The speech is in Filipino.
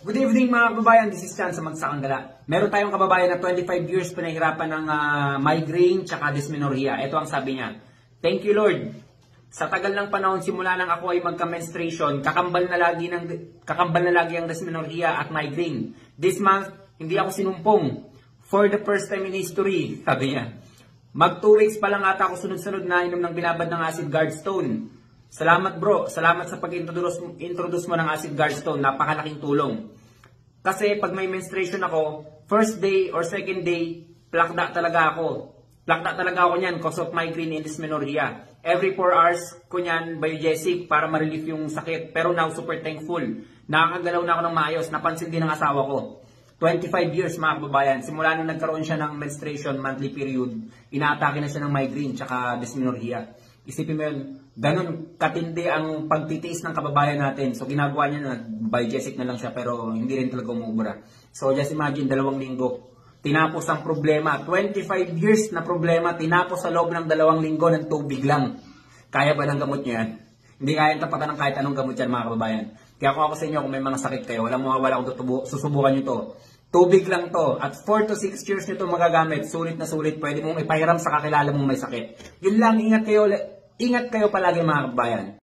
Good evening mga kababayan, this is Chan sa Magsakang-Gala. Meron tayong kababayan na 25 years pinahirapan ng migraine tsaka dysmenorrhea. Ito ang sabi niya. Thank you Lord. Sa tagal ng panahon simula nang ako ay magka-menstruation, kakambal na lagi ang dysmenorrhea at migraine. This month, hindi ako sinumpong. For the first time in history, sabi niya. Mag 2 weeks pa lang ata ako sunod-sunod na inom ng binabad ng acid guardstone. Salamat bro, salamat sa pag-introduce mo ng acid guardstone, napakalaking tulong. Kasi pag may menstruation ako, first day or second day, plakda talaga ako. Plakda talaga ako niyan cause of migraine and dysmenorrhea. Every 4 hours ko niyan biogesic para ma-relieve yung sakit. Pero now super thankful. Nakakagalaw na ako ng maayos, napansin din ng asawa ko. 25 years mga kababayan, simula nung nagkaroon siya ng menstruation monthly period, inaatake na siya ng migraine tsaka dysmenorrhea. Isipin mo yun, ganun katindi ang pagtitiis ng kababayan natin. So ginagawa niya na biogesic na lang siya pero hindi rin talaga umubra. So just imagine, 2 linggo. Tinapos ang problema. 25 years na problema, tinapos sa loob ng 2 linggo ng tubig lang. Kaya ba ng gamot niya yan? Hindi kaya tapatan ng kahit anong gamot yan mga kababayan. Kaya kung ako sa inyo, kung may mga sakit kayo, walang mawawala kung susubukan nyo to. Tubig lang to. At 4 to 6 years nyo to magagamit. Sulit na sulit. Pwede mong ipahiram sa kakilala mong may sakit. Yun lang, ingat kayo palagi mga kababayan.